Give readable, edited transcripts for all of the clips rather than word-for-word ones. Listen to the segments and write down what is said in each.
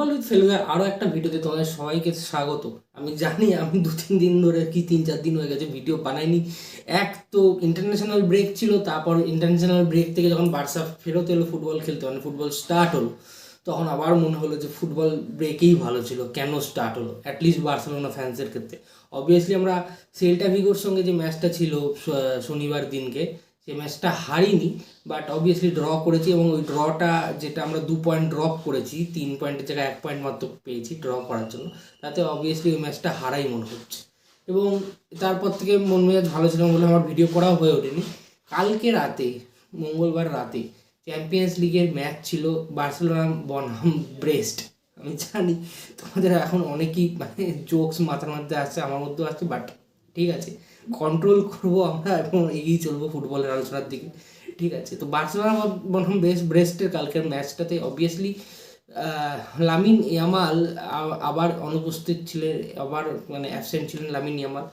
Football with ফেলুদার আরও একটা ভিডিওতে তোমাদের সবাইকে স্বাগত। আমি জানি আমি 2-3 দিন ধরে কি 3-4 দিন হয়ে গেছে ভিডিও বানাইনি। এক তো ইন্টারন্যাশনাল ব্রেক ছিল, তারপর ইন্টারন্যাশনাল ব্রেক থেকে যখন বার্সা ফেরত এলো ফুটবল খেলতে, মানে ফুটবল স্টার্ট হলো, তখন আবার মনে হলো যে ফুটবল ব্রেকেই ভালো ছিল, কেন স্টার্ট হলো অ্যাটলিস্ট বার্সেলোনা ফ্যান্সের ক্ষেত্রে। অবভিয়াসলি আমরা সেল্টা ভিগোর সঙ্গে যে ম্যাচটা ছিল শনিবার দিনকে, সেই ম্যাচটা হারিনি, বাট অবভিয়াসলি ড্র করেছি, এবং ওই ড্রটা যেটা আমরা 2 পয়েন্ট ড্রপ করেছি, 3 পয়েন্টের জায়গায় 1 পয়েন্ট মাত্র পেয়েছি ড্র করার জন্য, তাতে অবভিয়াসলি ওই ম্যাচটা হারাই মনে হচ্ছে। এবং তারপর থেকে মন মেজাজ ভালো ছিল বলে আমার ভিডিও করাও হয়ে ওঠেনি। কালকে রাতে, মঙ্গলবার রাতে চ্যাম্পিয়ন্স লিগের ম্যাচ ছিল বার্সেলোনা বনাম ব্রেস্ট। আমি জানি তোমাদের এখন অনেকেই মানে জোকস মাথার মধ্যে আসছে, আমার মধ্যেও আসছে, বাট ঠিক আছে, কন্ট্রোল করবো আমরা এবং এগিয়ে চলবো ফুটবলের আলোচনার দিকে। ঠিক আছে, তো বার্সেলোনা বনাম ব্রেস্টের কালকের ম্যাচটাতে অবভিয়াসলি লামিন ইয়ামাল আবার অনুপস্থিত ছিলেন, আবার মানে অ্যাবসেন্ট ছিলেন লামিন ইয়ামাল।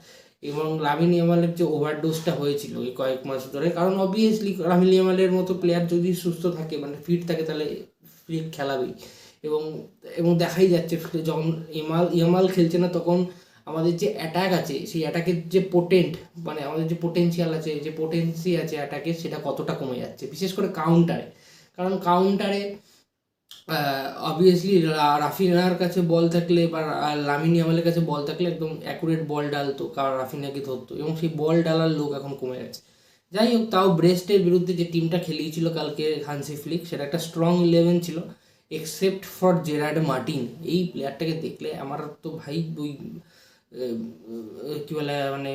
এবং লামিন ইয়ামালের যে ওভারডোজটা হয়েছিল এই কয়েক মাস ধরে, কারণ অবভিয়াসলি লামিন ইয়ামালের মতো প্লেয়ার যদি সুস্থ থাকে, মানে ফিট থাকে, তাহলে ফিট খেলাবেই। এবং এবং দেখাই যাচ্ছে যখন ইয়ামাল খেলছে না, তখন আমাদের যে অ্যাটাক আছে, সেই অ্যাটাকের যে মানে আমাদের যে পোটেন্সিয়াল আছে, যে পোটেন্সি আছে অ্যাটাকের, সেটা কতটা কমে যাচ্ছে, বিশেষ করে কাউন্টারে। কারণ কাউন্টারে অবভিয়াসলি রাফিনার কাছে বল থাকলে বা লামিন ইয়ামালের কাছে বল থাকলে একদম অ্যাকুরেট বল ডালতো, কারণ রাফিনাকে ধরতো, এবং সেই বল ডালার লোক এখন কমে গেছে। যাই হোক, তাও ব্রেস্টের বিরুদ্ধে যে টিমটা খেলিয়েছিল কালকে হানসি ফ্লিক, সেটা একটা স্ট্রং 11 ছিল, এক্সেপ্ট ফর জেরার্ড মার্টিন। এই প্লেয়ারটাকে দেখলে আমার তো ভাই ওই কী বলে মানে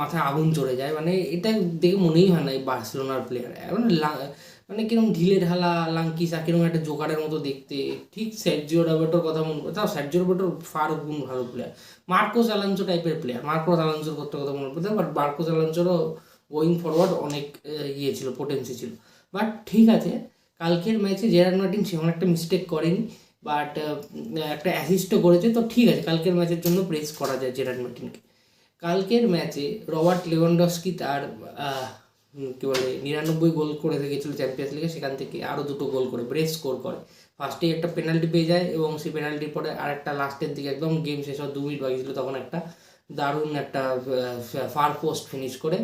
মাথায় আগুন চড়ে যায়। মানে এটা দেখে মনেই হয় না এই বার্সেলোনার প্লেয়ার, মানে মানে কিরকম ঢিলে ঢালা লাঙ্কিসা, কিরকম একটা জোকারের মতো দেখতে। ঠিক সার্জিও রবার্টোর কথা মনে পড়ে, তাও সার্জিও রবার্টো ফার গুণ ভালো প্লেয়ার, মার্কোস অ্যালোনসো টাইপের প্লেয়ার। মার্কোস অ্যালোনসোর কথা মনে পড়ে, বাট মার্কোস অ্যালোনসোরও গোয়িং ফরওয়ার্ড অনেক ইয়ে ছিল, পোটেন্সি ছিল। বাট ঠিক আছে, কালকের ম্যাচে জেরার্ড মার্টিন সেমন একটা মিস্টেক করেনি, বাট একটা অ্যাসিস্টও করেছে, তো ঠিক আছে, কালকের ম্যাচের জন্য প্রেস করা যায় জেরার্ড মার্টিনকে। কালকের ম্যাচে রবার্ট লেভানডস্কি তার কী বলে 99 গোল করে গেছিলো চ্যাম্পিয়ন্স লিগে, সেখান থেকে আরও 2টো গোল করে ব্রেস স্কোর করে। ফার্স্টেই একটা পেনাল্টি পেয়ে যায়, এবং সেই পেনাল্টির পরে আরেকটা লাস্টের দিকে একদম গেম শেষ হওয়ার 2 মিনিট বাকি ছিল, তখন একটা দারুণ একটা ফার পোস্ট ফিনিশ করে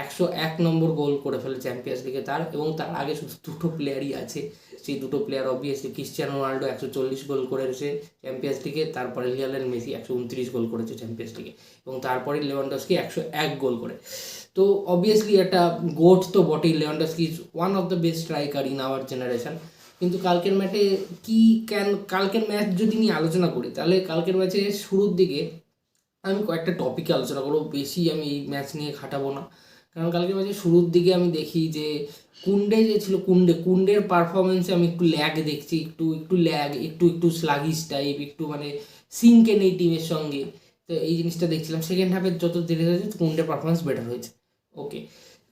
101 নম্বর গোল করে ফেলে চ্যাম্পিয়ন্স লিগে তার। এবং তার আগে শুধু 2টো প্লেয়ারই আছে, সেই 2টো প্লেয়ার অবভিয়াসলি ক্রিশ্চিয়ানো রোনাল্ডো 140 গোল করেছে চ্যাম্পিয়ন্স লিগে, তারপরে লিওনেল মেসি 129 গোল করেছে চ্যাম্পিয়ন্স লিগে, এবং তারপরে লেভানডস্কি 101 গোল করে। তো অবভিয়াসলি একটা গোট তো বটেই, Lewandowski is one of the best striker in our generation. কিন্তু কালকের ম্যাচে কালকের ম্যাচ যদি নিয়ে আলোচনা করি, তাহলে কালকের ম্যাচে শুরুর দিকে আমি কয়েকটা টপিকে আলোচনা করবো, বেশি আমি এই ম্যাচ নিয়ে খাটাবো না। কারণ কালকের ম্যাচে শুরুর দিকে আমি দেখি যে কুন্ডে যে ছিল, কুন্ডের পারফরমেন্সে আমি একটু ল্যাগ দেখছি, একটু ল্যাগ, একটু স্লাগিশ টাইপ, একটু মানে সিঙ্কে নেই টিমের সঙ্গে। তো এই জিনিসটা দেখছিলাম। সেকেন্ড হাফে যত ধীরে হয়েছে কুন্ডের পারফরমেন্স বেটার হয়েছে। ওকে,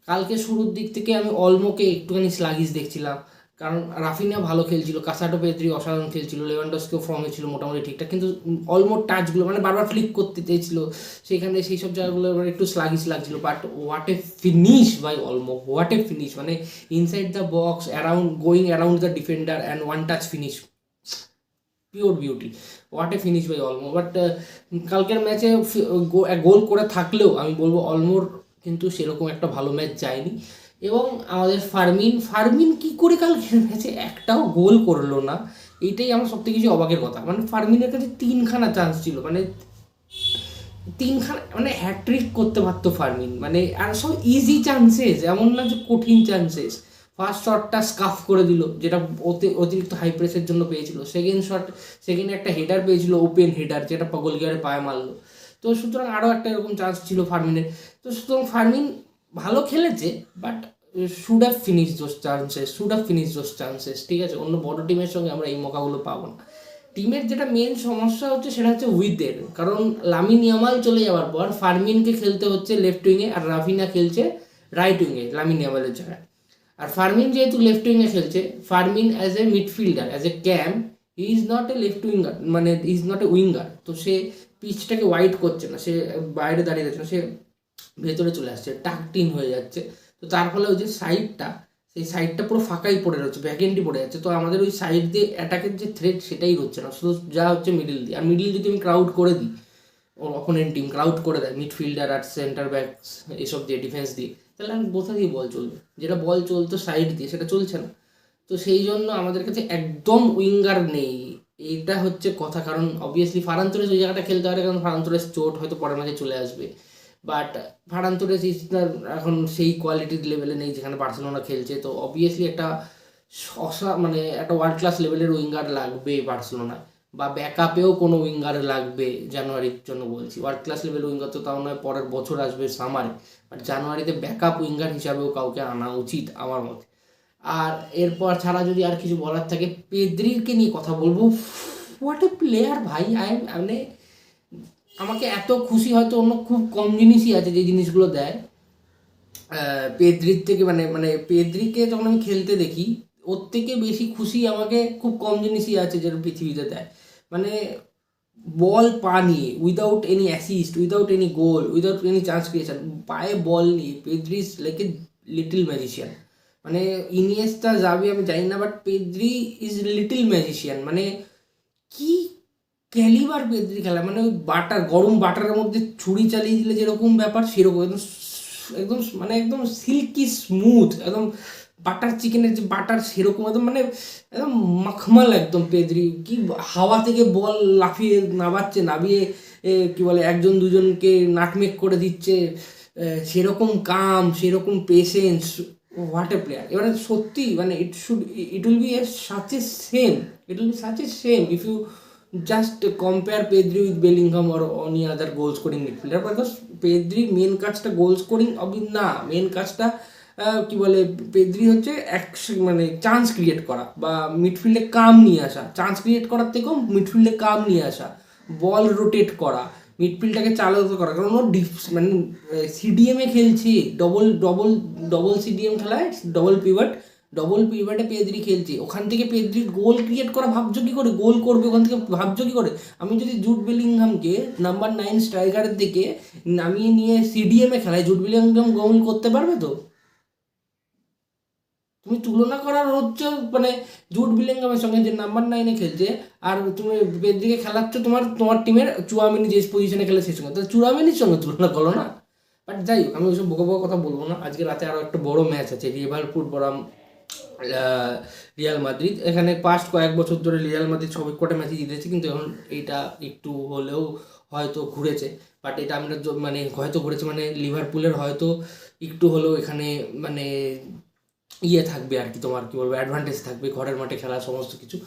কালকে শুরুর দিক থেকে আমি অলমোকে একটুখানি স্লাগিশ দেখছিলাম, কারণ রাফিনা ভালো খেলছিল, কাসাটো পেদ্রি অসাধারণ খেলছিল, লেভানডস্কিও ফর্মে ছিল মোটামুটি ঠিকঠাক, কিন্তু অলমোর টাচগুলো মানে বারবার ফ্লিক করতে চেয়েছিল, সেখানে সেই সব জায়গাগুলো মানে একটু স্লাগিশ লাগছিল। But what a finish by Olmo, what a finish, মানে inside the box, going around the defender and one touch finish, pure beauty, what a finish by Olmo. But কালকের ম্যাচে গোল করে থাকলেও আমি বলবো অলমোর কিন্তু সেরকম একটা ভালো ম্যাচ যায়নি। এবং আমাদের ফার্মিন কি করে কালকের ম্যাচে একটাও গোল করলো না, এইটাই আমার সবথেকে কিছু অবাকের কথা। মানে ফার্মিনের কাছে 3খানা চান্স ছিল, মানে 3খানা, মানে হ্যাট্রিক করতে পারতো ফার্মিন, মানে আর সব ইজি চান্সেস, এমন না যে কঠিন চান্সেস। ফার্স্ট শটটা স্কাফ করে দিল, যেটা অতিরিক্ত হাই প্রেসের জন্য পেয়েছিল। সেকেন্ডে একটা হেডার পেয়েছিল, ওপেন হেডার, যেটা গোলকিপারের পায়ে মারলো। তো সুতরাং আরও একটা এরকম চান্স ছিল ফার্মিনের। তো সুতরাং ফার্মিন ভালো খেলেছে, but should have finish those chances, ঠিক আছে। অন্য বড় টিমের সঙ্গে আমরা এই মৌকাগুলো পাবো না। টিমের যেটা মেন সমস্যা হচ্ছে সেটা হচ্ছে উইথের, কারণ লামিন ইয়ামাল চলে যাওয়ার পর ফার্মিনকে খেলতে হচ্ছে লেফট উইংয়ে, আর রাফিনা খেলছে রাইট উইংয়ে লামিন ইয়ামালের জায়গায়। আর ফার্মিন যেহেতু লেফট উইংয়ে খেলছে, Fermin as a midfielder, as a CAM, he is not a left winger, মানে he is not a winger. তো সে পিচটাকে ওয়াইড করছে না, সে বাইরে দাঁড়িয়ে যাচ্ছে না, সে ভেতরে চলে আসছে, টাকটিন হয়ে যাচ্ছে। তো তার ফলে ওই যে সেই সাইডটা পুরো ফাঁকাই পড়ে রয়েছে, ভ্যাকেন্টই পড়ে যাচ্ছে। তো আমাদের ওই সাইড দিয়ে অ্যাটাকের যে থ্রেট সেটাই হচ্ছে না, শুধু যা হচ্ছে মিডিল দিয়ে। আর মিডিল যদি আমি ক্রাউড করে দিই, অপোনেন্ট টিম ক্রাউড করে দেয় মিডফিল্ডার আর সেন্টার ব্যাকস এসব দিয়ে, ডিফেন্স দিয়ে, তাহলে আমি কোথা দিয়ে বল চলবে? যেটা বল চলতো সাইড দিয়ে সেটা চলছে না। তো সেই জন্য আমাদের কাছে একদম উইঙ্গার নেই, এইটা হচ্ছে কথা। কারণ অবভিয়াসলি ফারান তোরেস ওই জায়গাটা খেলতে পারে, কারণ ফারান তোরেস চোট হয়তো পরের মাঝে চলে আসবে, বাট ফারান তোরেস এখন সেই কোয়ালিটির লেভেলে নেই যেখানে বার্সেলোনা খেলছে। তো অবভিয়াসলি একটা মানে একটা ওয়ার্ল্ড ক্লাস লেভেলের উইঙ্গার লাগবে বার্সেলোনায়, বা ব্যাকআপেও কোনো উইঙ্গার লাগবে জানুয়ারির জন্য বলছি। ওয়ার্ল্ড ক্লাস লেভেল উইঙ্গার তো তাও নয়, পরের বছর আসবে সামারে, বাট জানুয়ারিতে ব্যাকআপ উইঙ্গার হিসাবেও কাউকে আনা উচিত আমার মতে। আর এরপর ছাড়া যদি আর কিছু বলার থাকে, পেদ্রিকে নিয়ে কথা বলবো। হোয়াট এ প্লেয়ার ভাই! মানে আমাকে এত খুশি হয়তো অন্য খুব কম জিনিসই আছে যে জিনিসগুলো দেয় পেদ্রির থেকে। মানে মানে পেদ্রিকে যখন আমি খেলতে দেখি, ওর থেকে বেশি খুশি আমাকে খুব কম জিনিসই আছে যেটা পৃথিবীতে দেয়। মানে বল পা নিয়ে, without any assist, without any goal, without any chance creation, পায়ে বল নিয়ে Pedri is like a little magician. মানে ইনিয়েস্তা যাবে আমি জানি না, but Pedri is little magician. মানে কি ক্যালিবার পেদ্রি খেলা! মানে ওই বাটার, গরম বাটারের মধ্যে ছুরি চালিয়ে দিলে যেরকম ব্যাপার, সেরকম একদম একদম মানে একদম সিল্কি স্মুথ, একদম বাটার চিকেনের যে বাটার সেরকম একদম, মানে একদম মাখমাল একদম পেদ্রি। কি হাওয়া থেকে বল লাফিয়ে নাবিয়ে কি বলে একজন দুজনকে নাটমেক করে দিচ্ছে, সেরকম কাম, সেরকম পেশেন্স। What a player! এবারে সত্যি মানে it will be such a shame, it will be such a shame if you just compare Pedri with Bellingham or any other goal scoring midfielder. Because পেদ্রির main কাজটা goal scoring না, main কাজটা কি বলে, Pedri হচ্ছে মানে chance create করা বা মিডফিল্ডে কাম নিয়ে আসা। চান্স ক্রিয়েট করার থেকেও মিডফিল্ডে কাম নিয়ে আসা, বল রোটেট করা, মিডফিল্ডটাকে চালিত করা। কারণ ও মানে সিডিএমে খেলছে, ডবল ডবল ডবল সিডিএম খেলায়, ডবল পিভটে পেদ্রি খেলছে। ওখান থেকে পেদ্রি গোল ক্রিয়েট করা ভাবছো কি করে? গোল করবে ওখান থেকে ভাবছো কি করে? আমি যদি জুড বেলিংহামকে নাম্বার 9 স্ট্রাইকারের দিকে নামিয়ে নিয়ে সিডিএমে খেলায়, জুড বেলিংহাম গোল করতে পারবে তো? তুমি তুলনা করার হচ্ছে মানে জুড বেলিংহামের সঙ্গে যে নাম্বার 9-এ খেলছে, আর তুমি পেদ্রিকে খেলাচ্ছ তোমার টিমের চুয়ামেনি যে পজিশনে খেলে সেই সঙ্গে, তো চুয়ামেনির সঙ্গে তুলনা করো না। বাট যাই হোক, আমি ওইসব বোকা কথা বলবো না। আজকে রাতে আরও একটা বড় ম্যাচ আছে, লিভারপুল বনাম রিয়াল মাদ্রিদ। এখানে পাস্ট কয়েক বছর ধরে রিয়াল মাদ্রিদ সব কটা ম্যাচই জিতেছে, কিন্তু এখন এইটা একটু হলেও হয়তো ঘুরেছে। বাট এটা আমরা মানে হয়তো ঘুরেছে মানে লিভারপুলের হয়তো একটু হলেও এখানে মানে ইয়ে থাকবে আর কি, তোমার কি বলবো, অ্যাডভান্টেজ থাকবে, ঘরের মাঠে খেলা সমস্ত কিছু।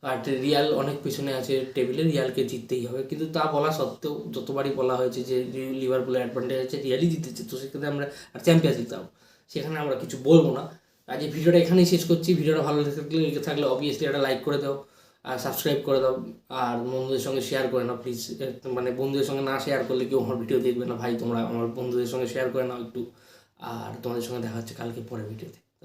আর রিয়াল অনেক পেছনে আছে টেবিলে, রিয়ালকে জিততেই হবে। কিন্তু তা বলা সত্ত্বেও যতবারই বলা হয়েছে যে লিভারপুলের অ্যাডভান্টেজ আছে, রিয়ালই জিতেছে, তো সেক্ষেত্রে আমরা আর চ্যাম্পিয়ন্স লিগ যাবো, সেখানে আমরা কিছু বলবো না। আজ এই ভিডিওটা এখানেই শেষ করছি। ভিডিওটা ভালো থাকলে অবভিয়াসলি একটা লাইক করে দাও আর সাবস্ক্রাইব করে দাও, আর বন্ধুদের সঙ্গে শেয়ার করে নাও প্লিজ। মানে বন্ধুদের সঙ্গে না শেয়ার করলে কেউ আমার ভিডিও দেখবে না ভাই, তোমরা আমার বন্ধুদের সঙ্গে শেয়ার করে নাও একটু। আর তোমাদের সঙ্গে দেখা হচ্ছে কালকে পরের ভিডিওতে।